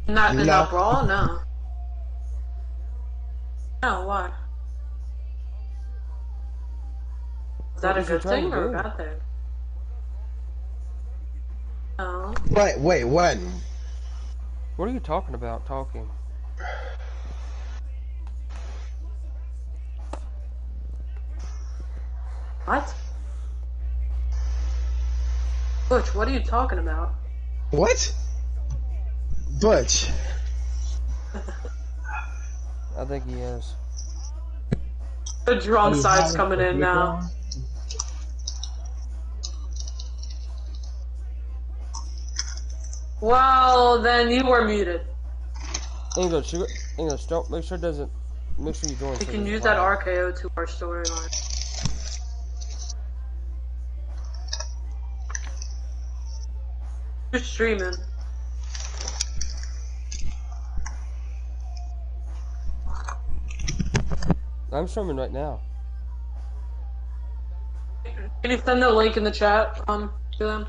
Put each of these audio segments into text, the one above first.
Not in No. a brawl? No. No, why? Is that a What was he good trying thing to or a do? bad thing? No. Wait, when? What are you talking about? Talking. What? Butch, what are you talking about? What? Butch. I think he is. The drunk Are you side's high coming with in liquor now. on? Well, then you were muted. English, don't make sure it doesn't. Make sure you join. You so can it use doesn't that lag. RKO to our storyline. You're streaming. I'm streaming right now. Can you send the link in the chat to them?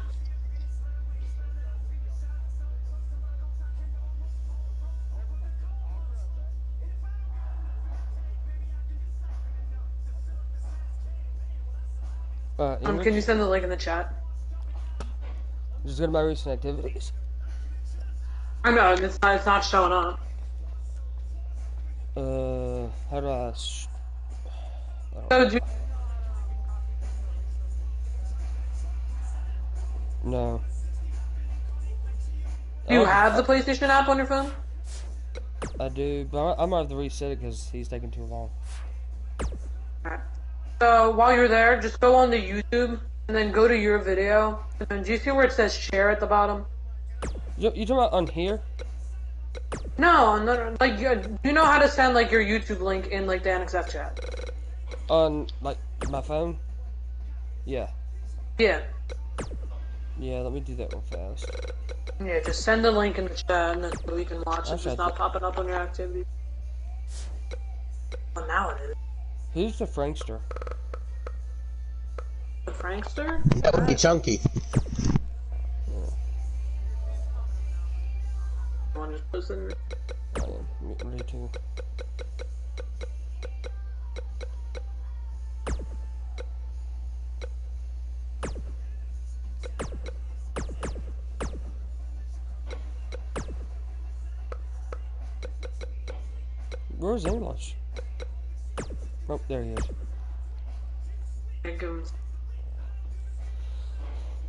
English. Can you send the link in the chat? Just go to my recent activities. I know, it's not showing up. How do I? So, do No. you have the PlayStation app on your phone? I do, but I might have to reset it because he's taking too long. Alright. So, while you're there, just go on to YouTube, and then go to your video, and then do you see where it says share at the bottom? You talking about on here? No, like, you know how to send, like, your YouTube link in, like, the NXF chat? On, like, my phone? Yeah. Yeah. Yeah, let me do that real fast. Yeah, just send the link in the chat, and then we can watch it. Actually, It's not popping up on your activity. Well, now it is. Who's the Frankster? The Frankster? That would be Chunky. You want to just listen? I am. Me too. Where's English? Oh, there he is. It goes.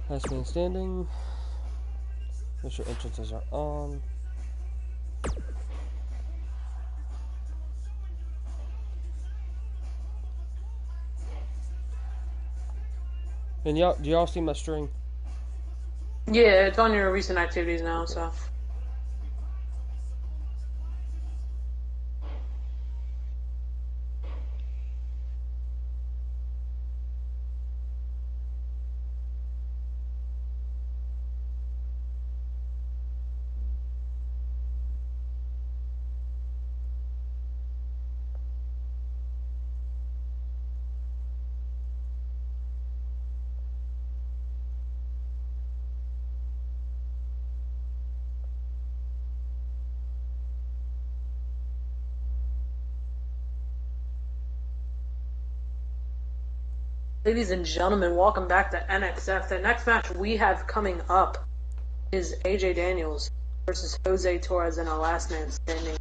Last man standing. Make sure entrances are on. And do y'all see my string? Yeah, it's on your recent activities now, so. Ladies and gentlemen, welcome back to NXF. The next match we have coming up is AJ Daniels versus Jose Torres in a last man standing.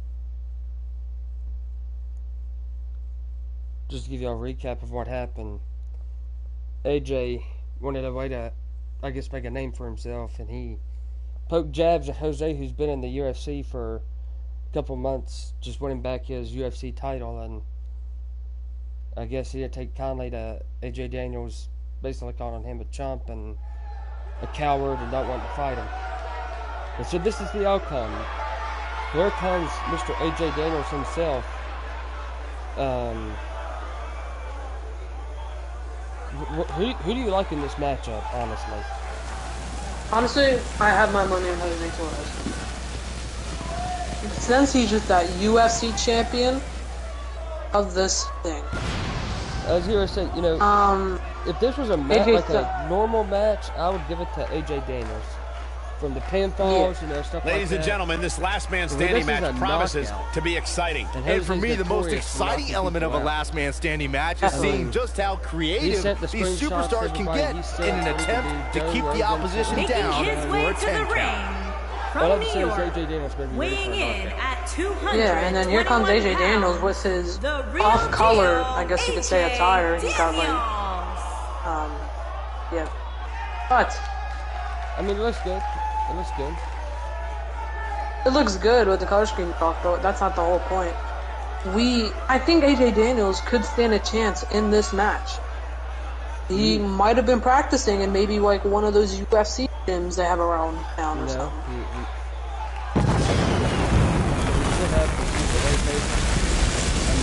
Just to give y'all a recap of what happened. AJ wanted a way to, I guess, make a name for himself, and he poked jabs at Jose, who's been in the UFC for a couple months, just winning back his UFC title, and I guess he didn't take kindly to AJ Daniels basically calling him a chump and a coward and not wanting to fight him. And so this is the outcome. Here comes Mr. AJ Daniels himself. Who do you like in this matchup, honestly? Honestly, I have my money on Jose Torres. Since he's just that UFC champion of this thing. As you were saying, you know, if this was a match, like a normal match, I would give it to AJ Daniels. from the pinfalls, you know, stuff like that. Ladies and gentlemen, this last man standing match promises to be exciting. And for me, the most exciting element of a last man standing match is seeing just how creative these superstars can get in an attempt to keep the opposition down for a 10 count. From New York, weighing in at 200. Yeah, and then here comes AJ Daniels with his off-color, I guess you could say, attire. He's got like, yeah. But I mean, it looks good. It looks good. It looks good with the color scheme talk, but that's not the whole point. I think AJ Daniels could stand a chance in this match. He might have been practicing in maybe like one of those UFC gyms they have around town or something. He should have a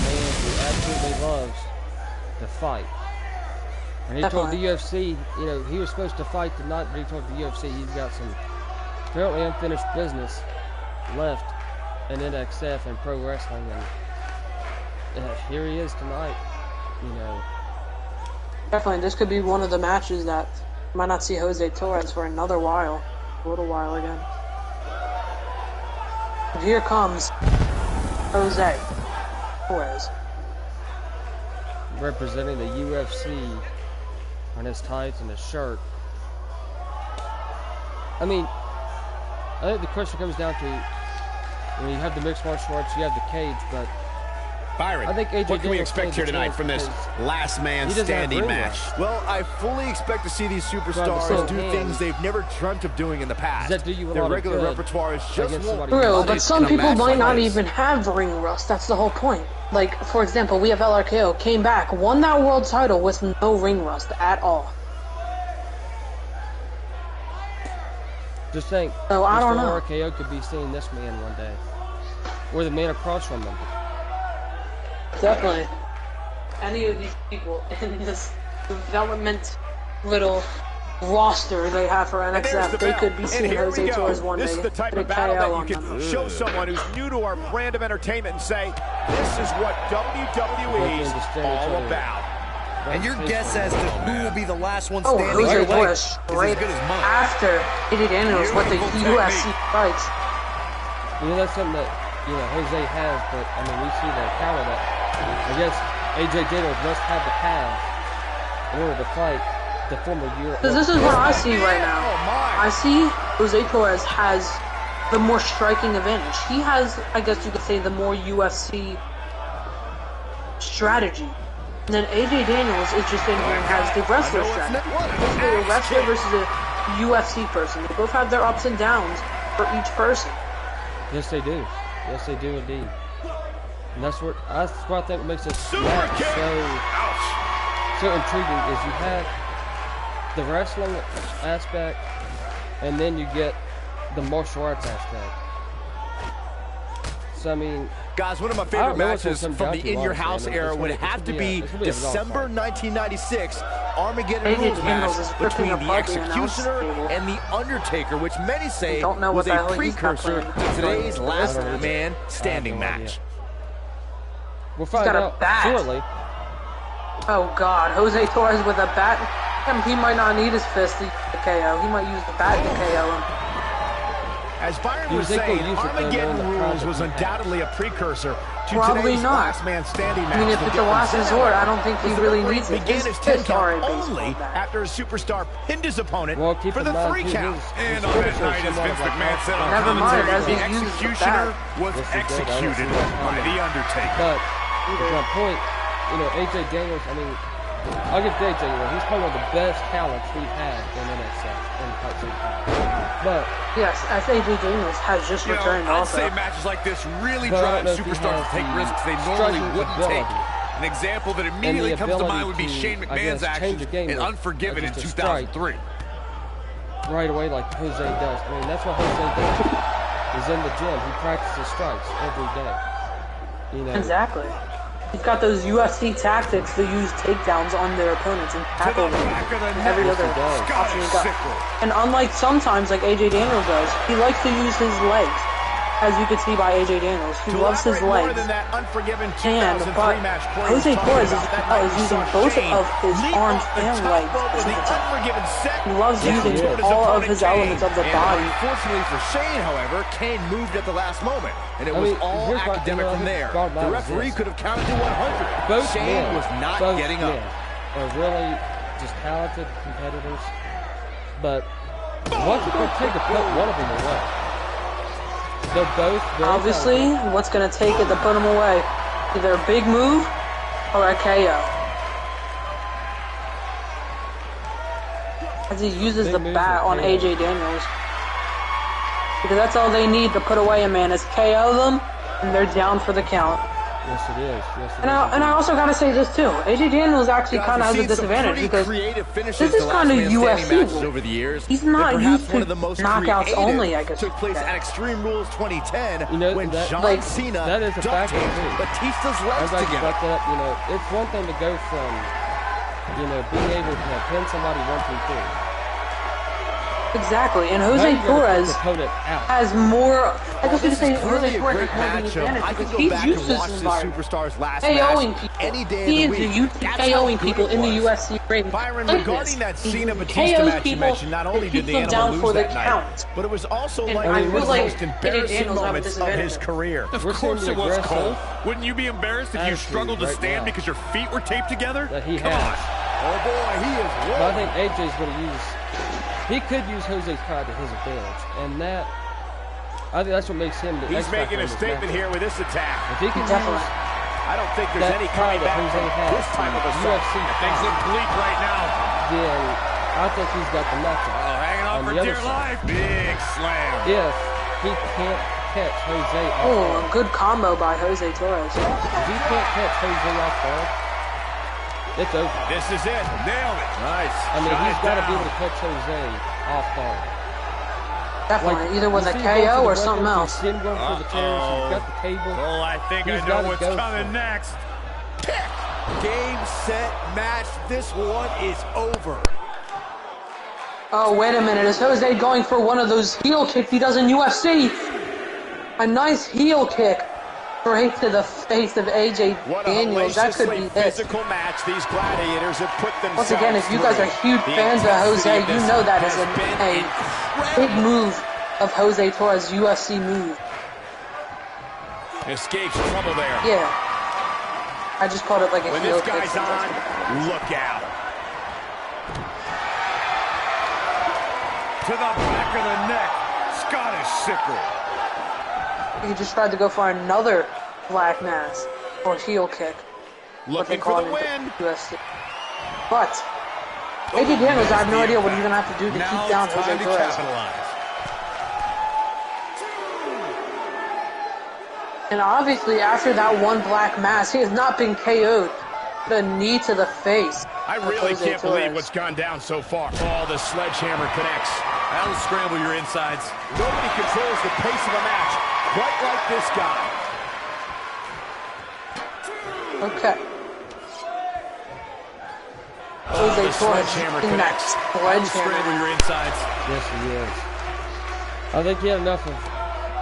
man who absolutely loves to fight. And he told the UFC, you know, he was supposed to fight tonight, but he told the UFC he's got some apparently unfinished business left in NXF and pro wrestling, and here he is tonight, you know. Definitely, this could be one of the matches that might not see Jose Torres for a little while again. But here comes Jose Torres, representing the UFC on his tights and his shirt. I mean, I think the question comes down to, when you have the mixed martial arts, you have the cage, but Byron, I think AJ what can we Daniels expect here tonight from this last man standing match? Well, I fully expect to see these superstars do things they've never dreamt of doing in the past. Their regular repertoire is just true, but some people might not even have ring rust. That's the whole point. Like, for example, we have LRKO, came back, won that world title with no ring rust at all. Just think, so I don't know. RKO could be seeing this man one day, or the man across from him. Definitely. Any of these people in this development little roster they have for NXF, they could be seeing Jose Torres one day. This is the type of battle that you can show someone who's new to our brand of entertainment and say, this is what WWE's all about. And your guess as to who will be the last one standing Jose Torres straight after AJ Daniels with the UFC fights. You know, that's something that, you know, Jose has, but I mean, we see the counter that I guess AJ Daniels must have the pass in order to fight the former Europe. Because this is what I see right now. I see Jose Torres has the more striking advantage. He has, I guess you could say, the more UFC strategy. And then AJ Daniels is just in here and has the wrestler strategy. Basically a wrestler versus a UFC person. They both have their ups and downs for each person. Yes, they do. Yes, they do indeed. And that's what I think makes this match so intriguing is you have the wrestling aspect, and then you get the martial arts aspect. So I mean, guys, one of my favorite matches from the In Your House era would have to be December 1996 Armageddon Rules match between the Executioner and the Undertaker, which many say was a precursor to today's last man standing match. We'll find out shortly. Oh God, Jose Torres with a bat. He might not need his fist to KO. He might use the bat to KO him. As Byron was saying, Armageddon Rules was undoubtedly a precursor to today's last man standing match. I mean, if it's a last resort, I don't think he really needs it. Began his 10 count only after a superstar pinned his opponent for the 3 count. And on that night, as Vince McMahon said on commentary, the Executioner was executed by the Undertaker. But to my point, you know, AJ Daniels, I mean, I'll give AJ, you know, he's probably one of the best talents we've had in NXF in quite some time. But yes, as AJ Daniels has just returned also. I'd say matches like this really drive superstars to take risks they normally wouldn't take. An example that immediately comes to mind would be Shane McMahon's actions in Unforgiven in 2003. Right away, like Jose does. I mean, that's what Jose does. He's in the gym. He practices strikes every day. You know. Exactly. He's got those UFC tactics to use takedowns on their opponents and tackle them every other option he got. And unlike sometimes like AJ Daniels does, he likes to use his legs. as you can see by AJ Daniels. He loves his legs. And, but Jose Torres is using both of his arms and legs. He loves using all of his elements of the body. Unfortunately for Shane, however, Kane moved at the last moment, and it was all academic from there. The referee could have counted to 100. Both Shane was not getting up. Are really just talented competitors, but what's it going to take to put one of them away? They're both obviously talented. What's going to take it to put them away? Either a big move or a KO. As he uses the bat on AJ Daniels. Because that's all they need to put away a man is KO them, and they're down for the count. Yes, it is. Yes, it is. And I also got to say this too. AJ Daniels actually kind of has a disadvantage because this is kind of UFC over the years. He's not used to knockouts only, I guess. Took place at Extreme Rules 2010 when John Cena that is a fact too. Batista's legs together. It's one thing to go from, being able to pin somebody 1-2-3. Exactly, and Jose Torres has more. I guess you could say Jose Torres has more of an advantage because he's used to this environment. KOing people. He is used to KOing people in the UFC ring. Byron, regarding that Cena Batista match you mentioned, not only did the animal lose that night, but it was also like one of the most embarrassing moments of his career. Of course it was, Cole. Wouldn't you be embarrassed if you struggled to stand because your feet were taped together? Come on. Oh boy, he is rolling. I think AJ's going to use. He could use Jose's pride to his advantage, and I think that's what makes him the He's making a statement here with this attack. If he can use I don't think there's any coming back from this type of assault. Things look bleak right now. Then I think he's got the matchup. Oh, hanging on for dear life. Big slam. If he can't catch Jose off guard. A good combo by Jose Torres. If he can't catch Jose off guard, it's over. This is it. Nailed it. Nice. I mean, he's got to be able to catch Jose off guard. Definitely, either with a KO or something else. He's going for the chairs. He's got the table. Oh, I think I know what's coming next. Game, set, match. This one is over. Oh, wait a minute. Is Jose going for one of those heel kicks he does in UFC? A nice heel kick. Straight to the face of AJ Daniels. That could be it. Match these gladiators have put once again, if you guys are huge fans of Jose, you know that is a big move of Jose Torres' UFC move. Escapes trouble there. Yeah. I just called it like a when heel this guy's kick. On, look out. To the back of the neck. Scottish sickle. He just tried to go for another black mass or heel kick. Looking for the win. UFC. But AJ Daniels, I have no idea what he's going to have to do to keep down Jose Torres. And obviously, after that one black mass, he has not been KO'd. The knee to the face. I really can't believe what's gone down so far. Oh, the sledgehammer connects. That'll scramble your insides. Nobody controls the pace of a match quite like this guy. Okay. Jose Torres in that sledgehammer. Your insides. Yes, he is. I think he had enough of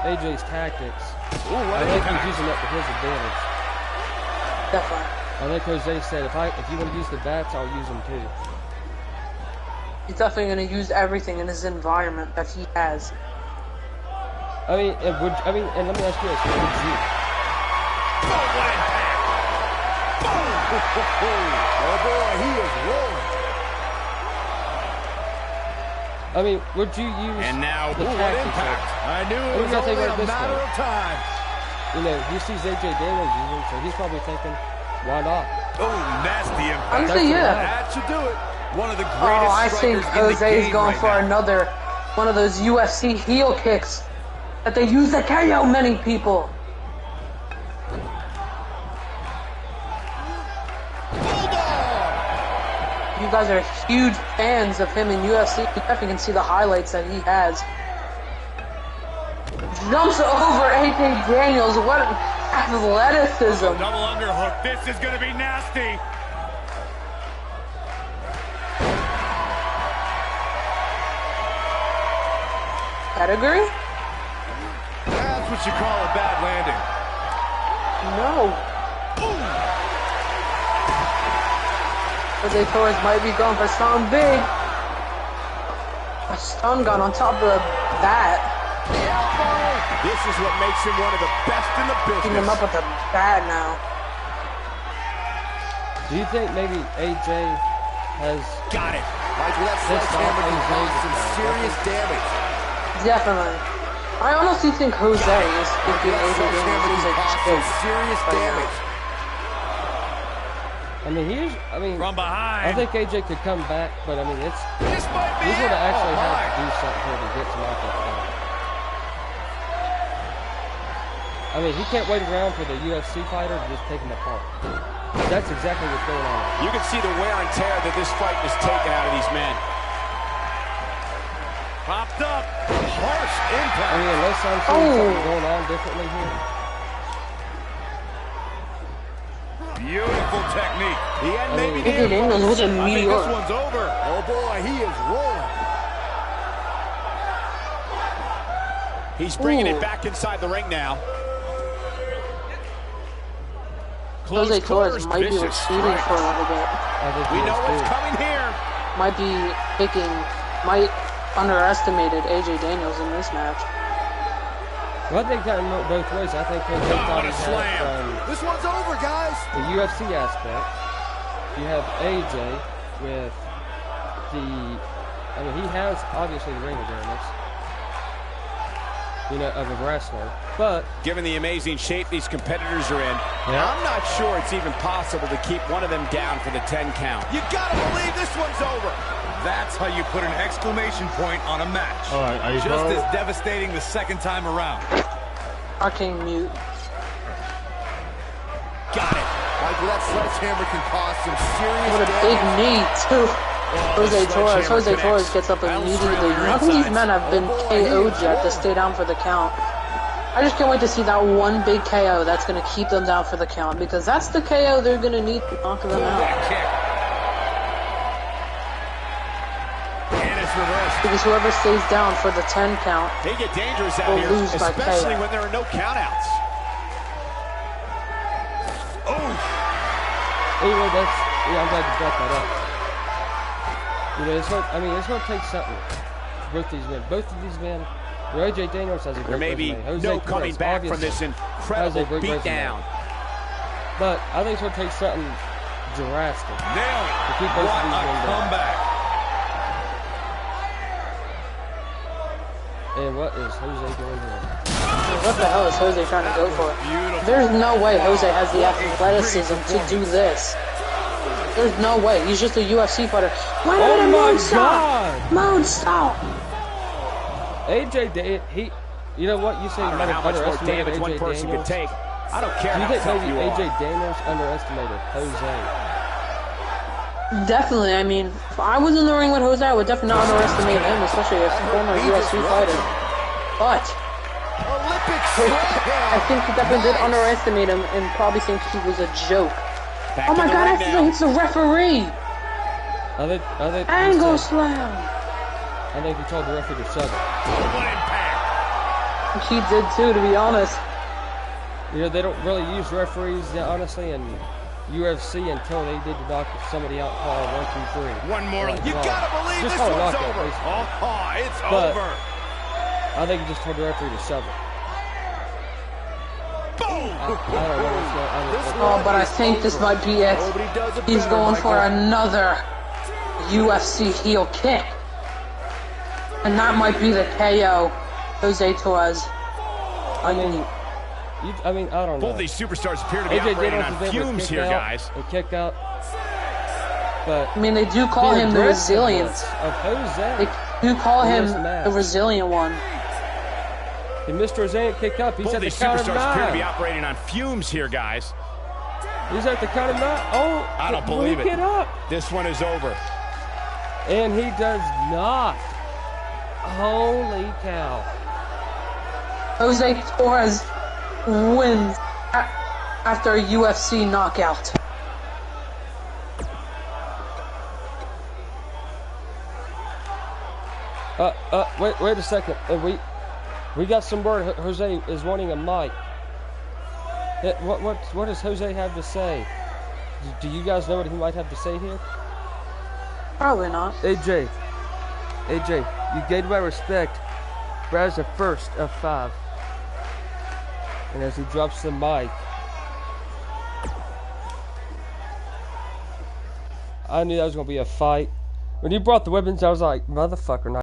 AJ's tactics. Ooh, I think he's using that to his advantage. Definitely. I think Jose said, if you want to use the bats, I'll use them too. He's definitely going to use everything in his environment that he has. And let me ask you this: would you? Oh boy, he is rolling. Would you use? And now, the what impact? I knew it was only a matter of time. He sees AJ Daniels using, so he's probably thinking, why not? Oh, nasty impact. Honestly, yeah. That should do it. One of the greatest I think Jose is going for another one of those UFC heel kicks that they use to KO many people. You guys are huge fans of him in UFC. You definitely can see the highlights that he has. Jumps over AJ Daniels. What athleticism. Double underhook. This is going to be nasty. Pedigree? As what you call a bad landing. No. Jose Torres might be going for something big. A stun gun on top of that. This is what makes him one of the best in the business. Picking him up with the bat now. Do you think maybe AJ has... Got it. Michael, that sledgehammer can cause some serious damage. Definitely. I honestly think Jose is thinking AJ Daniels is some serious damage. I mean, from behind. I think AJ could come back, but I mean, he's going to actually have to do something here to get some offense back. I mean, he can't wait around for the UFC fighter to just take him apart. That's exactly what's going on. You can see the wear and tear that this fight is taking out of these men. Popped up. Harsh impact. I mean, unless I'm seeing something going on differently here. Beautiful technique. The end may be near. This one's over. Oh boy, he is rolling. He's bringing it back inside the ring now. Jose Torres might be retreating for a little bit. We know what's coming here. Might underestimated AJ Daniels in this match. Well, I think that both ways. I think they thought he had this one's over, guys. The UFC aspect. You have AJ with I mean, he has obviously the ring awareness, of a wrestler. But given the amazing shape these competitors are in, I'm not sure it's even possible to keep one of them down for the 10 count. You gotta believe this one's over. That's how you put an exclamation point on a match. All right, just as devastating the second time around. Arcane mute. Got it. Michael, that sledgehammer can cause some serious What a damage. big knee, too. Jose Torres gets up immediately. None of these men have been KO'd yet to stay down for the count. I just can't wait to see that one big KO that's going to keep them down for the count, because that's the KO they're going to need to knock them out. Because whoever stays down for the 10 count they get dangerous out will here, lose by especially KO. when there are no countouts. Anyway, I'm glad you brought that up. It's going to take something. Both of these men. AJ Daniels has a great There may be resume. no coming back from this incredible beatdown. But I think it's going to take something drastic Nailed it. to keep both of these men down. Comeback. And what is Jose doing here? What the hell is Jose trying to go for? There's no way Jose has the athleticism to do this. There's no way. He's just a UFC fighter. Why did Moonsault! AJ, you know what? You say I don't know how much more damage one person could take. I don't care how tough you are. AJ Daniels underestimated Jose? Definitely. I mean, if I was in the ring with Jose, I would definitely not underestimate him, especially as a former UFC fighter. But I think he definitely did underestimate him and probably think he was a joke. Oh my God! Accidentally hits the referee. I think Angle slam. I think he told the referee to shove it. What impact! He did too, to be honest. They don't really use referees, honestly, in UFC until they did to knock somebody out. Call 1, 2, 3. One more. You gotta believe this one's over. It's over. I think he just told the referee to shove it. Boom! I don't know what's going on. Oh, but I think this might be it. He's going for another UFC heel kick. And that might be the KO. Jose Torres. I don't know. Both these superstars appear to be operating on fumes here, guys. A kick out. But I mean, they do call him the resilient. Of Jose. They do call him the resilient one. He missed Resilient kick up. He's Both at the these count of 9. superstars appear to be operating on fumes here, guys. He's at the count of 9. Oh, I don't believe it. It up. This one is over. And he does not. Holy cow. Jose Torres wins after a UFC knockout. Wait a second. We got some word. Jose is wanting a mic. What does Jose have to say? Do you guys know what he might have to say here? Probably not. AJ, you gained my respect. Brad's the first of 5. And as he drops the mic, I knew that was gonna be a fight. When you brought the weapons, I was like, motherfucker.